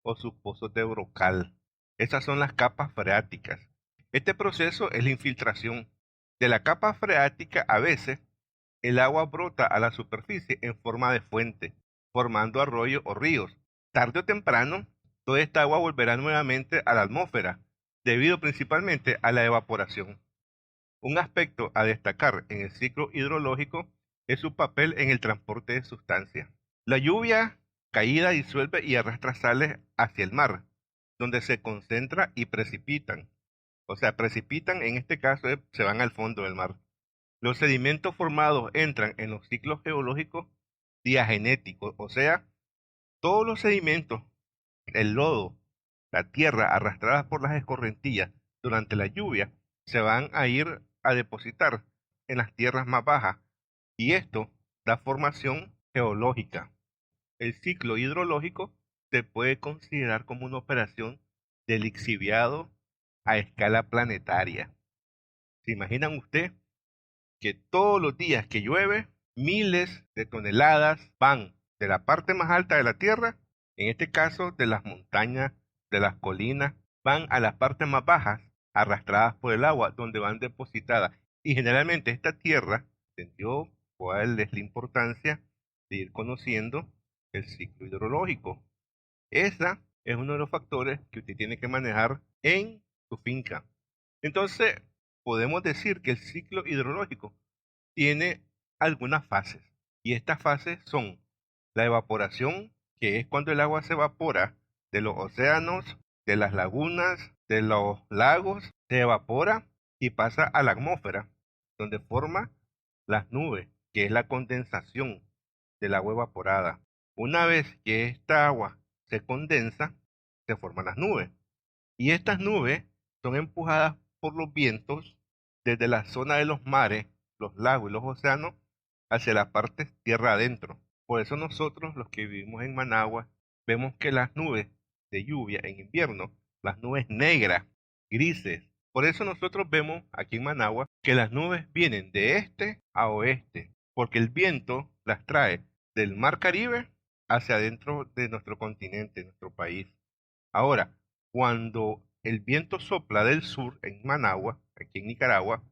o sus pozos de brocal. Esas son las capas freáticas. Este proceso es la infiltración. De la capa freática a veces el agua brota a la superficie en forma de fuente, formando arroyos o ríos. Tarde o temprano, toda esta agua volverá nuevamente a la atmósfera, debido principalmente a la evaporación. Un aspecto a destacar en el ciclo hidrológico es su papel en el transporte de sustancias. La lluvia caída disuelve y arrastra sales hacia el mar, donde se concentra y precipitan. O sea, precipitan en este caso se van al fondo del mar. Los sedimentos formados entran en los ciclos geológicos diagenéticos, o sea, todos los sedimentos, el lodo, la tierra arrastradas por las escorrentías durante la lluvia, se van a ir a depositar en las tierras más bajas y esto da formación geológica. El ciclo hidrológico se puede considerar como una operación de lixiviado a escala planetaria. ¿Se imaginan usted que todos los días que llueve, miles de toneladas van de la parte más alta de la Tierra, en este caso de las montañas, de las colinas, van a las partes más bajas, arrastradas por el agua, donde van depositadas? Y generalmente esta Tierra, entendió cuál es la importancia de ir conociendo el ciclo hidrológico. Esa es uno de los factores que usted tiene que manejar en su finca. Entonces, podemos decir que el ciclo hidrológico tiene algunas fases. Y estas fases son la evaporación, que es cuando el agua se evapora de los océanos, de las lagunas, de los lagos, se evapora y pasa a la atmósfera, donde forma las nubes, que es la condensación del agua evaporada. Una vez que esta agua se condensa, se forman las nubes. Y estas nubes son empujadas por los vientos desde la zona de los mares, los lagos y los océanos hacia la parte tierra adentro. Por eso nosotros, los que vivimos en Managua, vemos que las nubes de lluvia en invierno, las nubes negras, grises, por eso nosotros vemos aquí en Managua que las nubes vienen de este a oeste, porque el viento las trae del mar Caribe hacia adentro de nuestro continente, nuestro país. Ahora, cuando el viento sopla del sur en Managua, aquí en Nicaragua,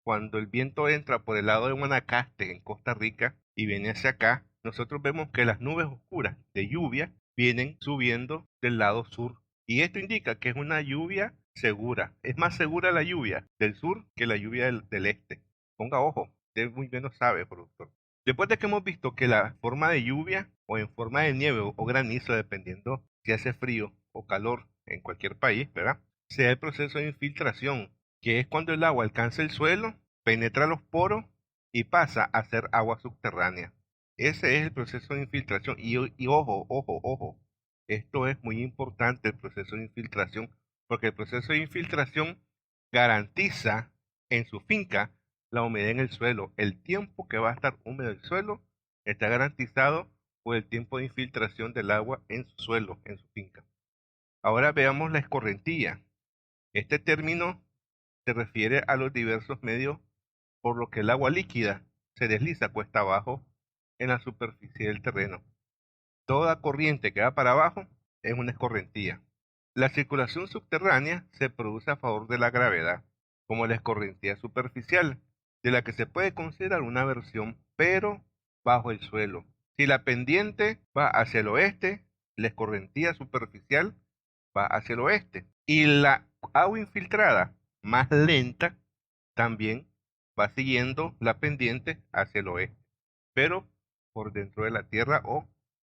cuando el viento entra por el lado de Guanacaste en Costa Rica y viene hacia acá, nosotros vemos que las nubes oscuras de lluvia vienen subiendo del lado sur. Y esto indica que es una lluvia segura. Es más segura la lluvia del sur que la lluvia del este. Ponga ojo, usted muy bien lo sabe, productor. Después de que hemos visto que la forma de lluvia o en forma de nieve o granizo, dependiendo si hace frío o calor en cualquier país, ¿verdad? Se da el proceso de infiltración, que es cuando el agua alcanza el suelo, penetra los poros y pasa a ser agua subterránea. Ese es el proceso de infiltración. Y ojo, ojo, ojo. Esto es muy importante, el proceso de infiltración, porque el proceso de infiltración garantiza en su finca la humedad en el suelo. El tiempo que va a estar húmedo el suelo está garantizado por el tiempo de infiltración del agua en su suelo, en su finca. Ahora veamos la escorrentía. Este término se refiere a los diversos medios por los que el agua líquida se desliza cuesta abajo en la superficie del terreno. Toda corriente que va para abajo es una escorrentía. La circulación subterránea se produce a favor de la gravedad, como la escorrentía superficial, de la que se puede considerar una versión, pero bajo el suelo. Si la pendiente va hacia el oeste, la escorrentía superficial va hacia el oeste. Y la agua infiltrada, más lenta, también va siguiendo la pendiente hacia el oeste, pero por dentro de la tierra o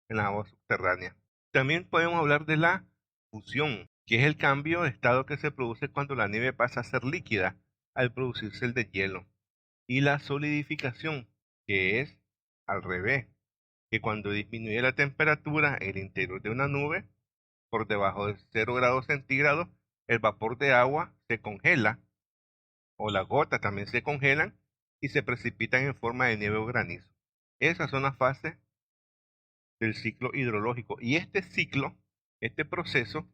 en la agua subterránea. También podemos hablar de la fusión, que es el cambio de estado que se produce cuando la nieve pasa a ser líquida al producirse el deshielo. Y la solidificación, que es al revés, que cuando disminuye la temperatura en el interior de una nube por debajo de 0 grados centígrados, el vapor de agua se congela o las gotas también se congelan y se precipitan en forma de nieve o granizo. Esas son las fases del ciclo hidrológico. Y este ciclo, este proceso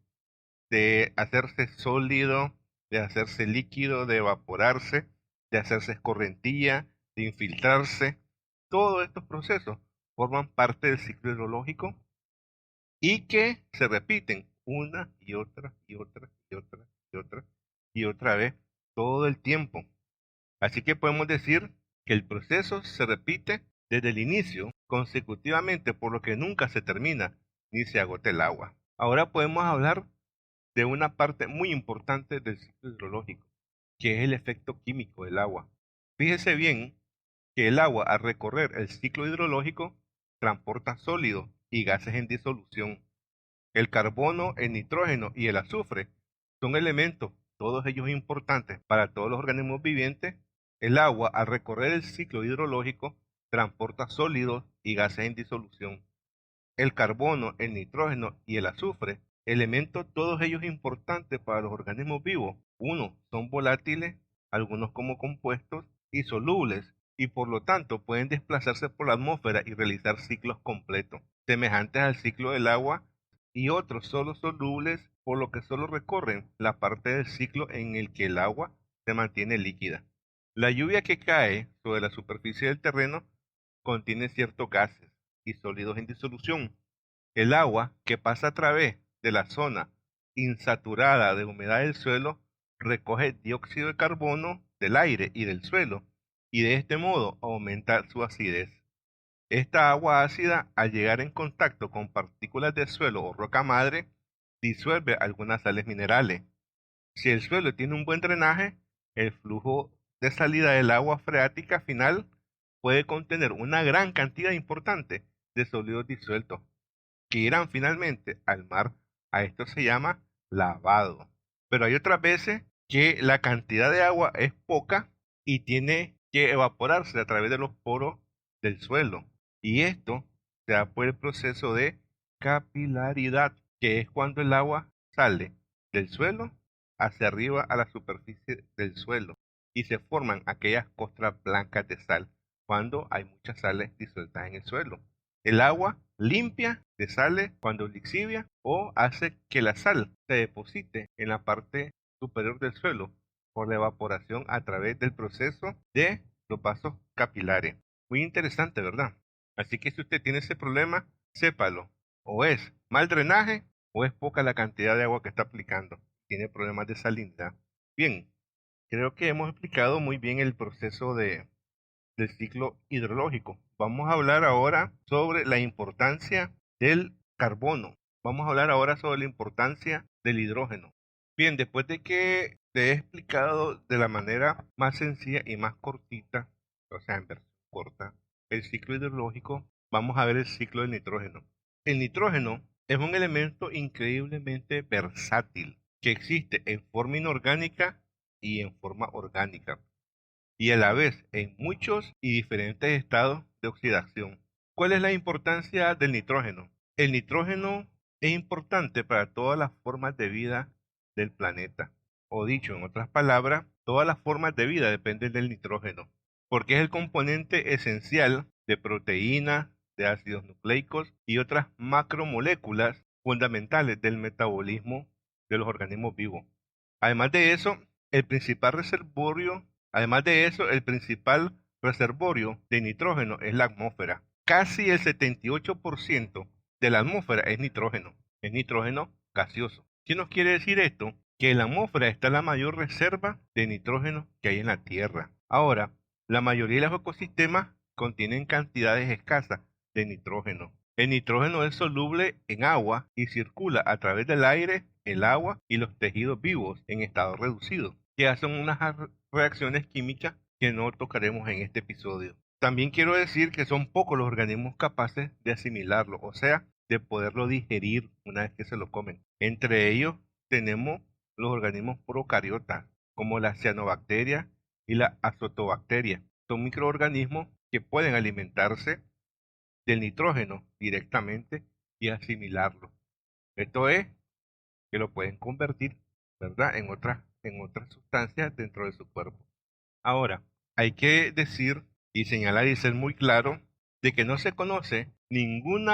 de hacerse sólido, de hacerse líquido, de evaporarse, de hacerse escorrentía, de infiltrarse, todos estos procesos forman parte del ciclo hidrológico y que se repiten una y otra y otra y otra y otra y otra vez todo el tiempo. Así que podemos decir que el proceso se repite desde el inicio consecutivamente, por lo que nunca se termina ni se agota el agua. Ahora podemos hablar de una parte muy importante del ciclo hidrológico, que es el efecto químico del agua. Fíjese bien que el agua, al recorrer el ciclo hidrológico, transporta sólidos y gases en disolución. El carbono, el nitrógeno y el azufre son elementos, todos ellos importantes para todos los organismos vivientes. El agua, al recorrer el ciclo hidrológico, transporta sólidos y gases en disolución. El carbono, el nitrógeno y el azufre, elementos todos ellos importantes para los organismos vivos. Unos son volátiles, algunos como compuestos y solubles, y por lo tanto pueden desplazarse por la atmósfera y realizar ciclos completos, semejantes al ciclo del agua, y otros solo solubles, por lo que solo recorren la parte del ciclo en el que el agua se mantiene líquida. La lluvia que cae sobre la superficie del terreno contiene ciertos gases y sólidos en disolución. El agua que pasa a través de la zona insaturada de humedad del suelo recoge dióxido de carbono del aire y del suelo, y de este modo aumenta su acidez. Esta agua ácida, al llegar en contacto con partículas de suelo o roca madre, disuelve algunas sales minerales. Si el suelo tiene un buen drenaje, el flujo de salida del agua freática final puede contener una gran cantidad importante de sólidos disueltos que irán finalmente al mar. A esto se llama lavado. Pero hay otras veces que la cantidad de agua es poca y tiene que evaporarse a través de los poros del suelo. Y esto se da por el proceso de capilaridad, que es cuando el agua sale del suelo hacia arriba a la superficie del suelo y se forman aquellas costras blancas de sal cuando hay muchas sales disueltas en el suelo. El agua limpia de sales cuando lixivia o hace que la sal se deposite en la parte superior del suelo por la evaporación a través del proceso de los vasos capilares. Muy interesante, ¿verdad? Así que si usted tiene ese problema, sépalo. O es mal drenaje o es poca la cantidad de agua que está aplicando. Tiene problemas de salinidad. Bien, creo que hemos explicado muy bien el proceso del ciclo hidrológico. Vamos a hablar ahora sobre la importancia del carbono. Vamos a hablar ahora sobre la importancia del hidrógeno. Bien, después de que te he explicado de la manera más sencilla y más cortita, o sea, en versión corta, el ciclo hidrológico, vamos a ver el ciclo del nitrógeno. El nitrógeno es un elemento increíblemente versátil que existe en forma inorgánica y en forma orgánica, y a la vez en muchos y diferentes estados de oxidación. ¿Cuál es la importancia del nitrógeno? El nitrógeno es importante para todas las formas de vida del planeta. O dicho en otras palabras, todas las formas de vida dependen del nitrógeno, porque es el componente esencial de proteínas, de ácidos nucleicos y otras macromoléculas fundamentales del metabolismo de los organismos vivos. Además de eso, el principal reservorio Además de eso, el principal reservorio de nitrógeno es la atmósfera. Casi el 78% de la atmósfera es nitrógeno gaseoso. ¿Qué nos quiere decir esto? Que en la atmósfera está la mayor reserva de nitrógeno que hay en la Tierra. Ahora, la mayoría de los ecosistemas contienen cantidades escasas de nitrógeno. El nitrógeno es soluble en agua y circula a través del aire, el agua y los tejidos vivos en estado reducido, que hacen unas reacciones químicas que no tocaremos en este episodio. También quiero decir que son pocos los organismos capaces de asimilarlo, o sea, de poderlo digerir una vez que se lo comen. Entre ellos tenemos los organismos procariotas, como la cianobacteria y la azotobacteria. Son microorganismos que pueden alimentarse del nitrógeno directamente y asimilarlo. Esto es que lo pueden convertir, ¿verdad?, en otras sustancias dentro de su cuerpo. Ahora, hay que decir y señalar y ser muy claro de que no se conoce ningún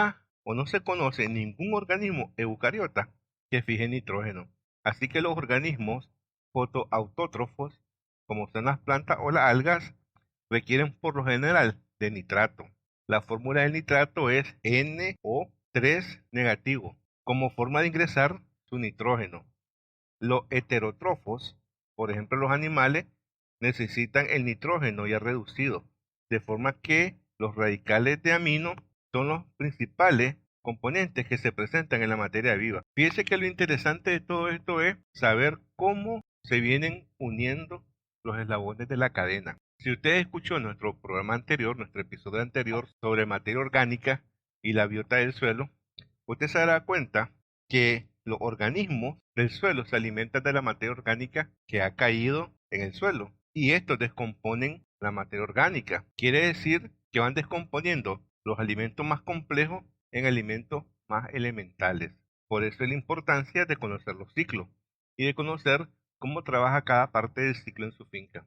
organismo eucariota que fije nitrógeno. Así que los organismos fotoautótrofos, como son las plantas o las algas, requieren por lo general de nitrato. La fórmula del nitrato es NO3 3 negativo, como forma de ingresar su nitrógeno. Los heterótrofos, por ejemplo los animales, necesitan el nitrógeno ya reducido, de forma que los radicales de amino son los principales componentes que se presentan en la materia viva. Fíjense que lo interesante de todo esto es saber cómo se vienen uniendo los eslabones de la cadena. Si usted escuchó nuestro programa anterior, nuestro episodio anterior sobre materia orgánica y la biota del suelo, usted se dará cuenta que los organismos del suelo se alimentan de la materia orgánica que ha caído en el suelo y estos descomponen la materia orgánica. Quiere decir que van descomponiendo los alimentos más complejos en alimentos más elementales. Por eso es la importancia de conocer los ciclos y de conocer cómo trabaja cada parte del ciclo en su finca.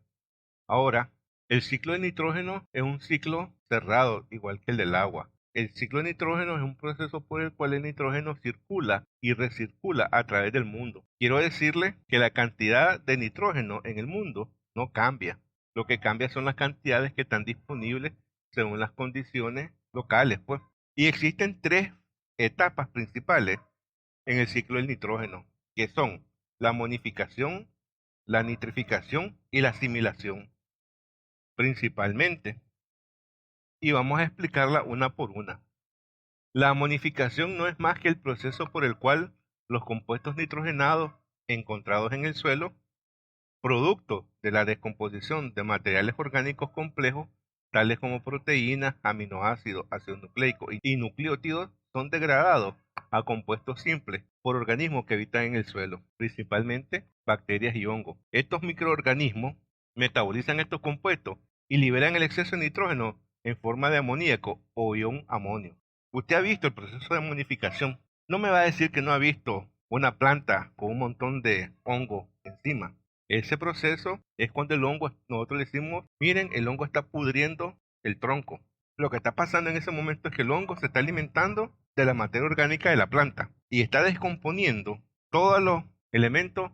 Ahora, el ciclo de nitrógeno es un ciclo cerrado, igual que el del agua. El ciclo de nitrógeno es un proceso por el cual el nitrógeno circula y recircula a través del mundo. Quiero decirle que la cantidad de nitrógeno en el mundo no cambia. Lo que cambia son las cantidades que están disponibles según las condiciones locales, pues. Y existen 3 etapas principales en el ciclo del nitrógeno, que son la amonificación, la nitrificación y la asimilación, principalmente. Y vamos a explicarla una por una. La amonificación no es más que el proceso por el cual los compuestos nitrogenados encontrados en el suelo, producto de la descomposición de materiales orgánicos complejos, tales como proteínas, aminoácidos, ácidos nucleicos y nucleótidos, son degradados a compuestos simples por organismos que habitan en el suelo, principalmente bacterias y hongos. Estos microorganismos metabolizan estos compuestos y liberan el exceso de nitrógeno en forma de amoníaco o ion amonio. Usted ha visto el proceso de amonificación. No me va a decir que no ha visto una planta con un montón de hongo encima. Ese proceso es cuando el hongo, nosotros le decimos, miren, el hongo está pudriendo el tronco. Lo que está pasando en ese momento es que el hongo se está alimentando de la materia orgánica de la planta y está descomponiendo todos los elementos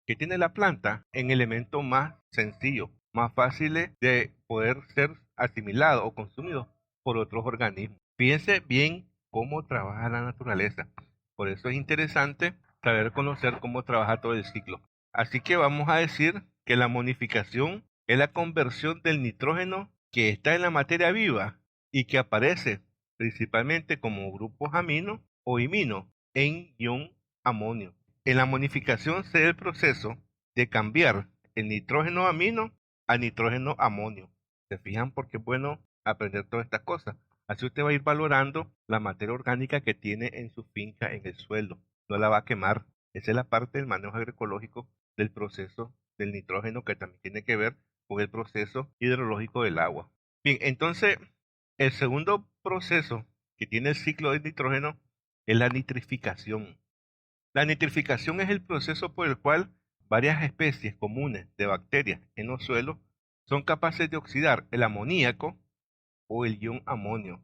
que tiene la planta en elementos más sencillos, más fáciles de poder ser asimilados o consumidos por otros organismos. Fíjense bien cómo trabaja la naturaleza. Por eso es interesante saber conocer cómo trabaja todo el ciclo. Así que vamos a decir que la amonificación es la conversión del nitrógeno que está en la materia viva y que aparece principalmente como grupos amino o imino en ion amonio. En la amonificación se da el proceso de cambiar el nitrógeno amino a nitrógeno amonio. ¿Se fijan? Porque es bueno aprender todas estas cosas. Así usted va a ir valorando la materia orgánica que tiene en su finca, en el suelo. No la va a quemar. Esa es la parte del manejo agroecológico del proceso del nitrógeno que también tiene que ver con el proceso hidrológico del agua. Bien, entonces el segundo proceso que tiene el ciclo del nitrógeno es la nitrificación. La nitrificación es el proceso por el cual varias especies comunes de bacterias en los suelos son capaces de oxidar el amoníaco o el ion amonio.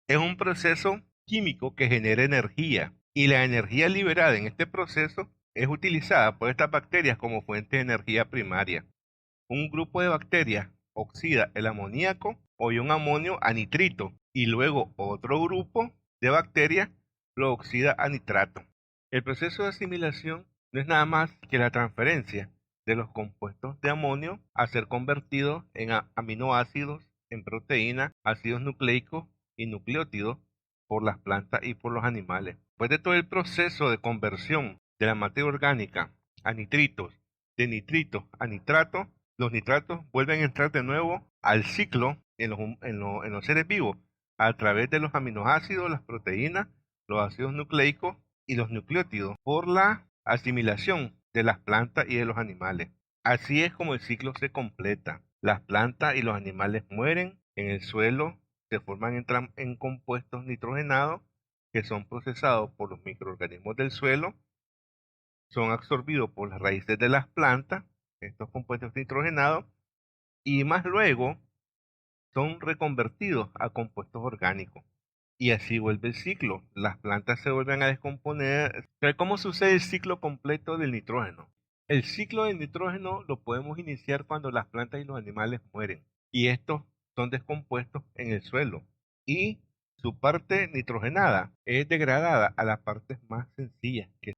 Es un proceso químico que genera energía y la energía liberada en este proceso es utilizada por estas bacterias como fuente de energía primaria. Un grupo de bacterias oxida el amoníaco o ion amonio a nitrito y luego otro grupo de bacterias lo oxida a nitrato. El proceso de asimilación no es nada más que la transferencia de los compuestos de amonio a ser convertidos en aminoácidos, en proteínas, ácidos nucleicos y nucleótidos por las plantas y por los animales. Después de todo el proceso de conversión de la materia orgánica a nitritos, de nitritos a nitratos, los nitratos vuelven a entrar de nuevo al ciclo en los seres vivos a través de los aminoácidos, las proteínas, los ácidos nucleicos y los nucleótidos por la asimilación de las plantas y de los animales. Así es como el ciclo se completa. Las plantas y los animales mueren en el suelo, se forman en compuestos nitrogenados que son procesados por los microorganismos del suelo, son absorbidos por las raíces de las plantas, estos compuestos nitrogenados, y más luego son reconvertidos a compuestos orgánicos. Y así vuelve el ciclo. Las plantas se vuelven a descomponer. Pero ¿cómo sucede el ciclo completo del nitrógeno? El ciclo del nitrógeno lo podemos iniciar cuando las plantas y los animales mueren. Y estos son descompuestos en el suelo. Y su parte nitrogenada es degradada a las partes más sencillas, que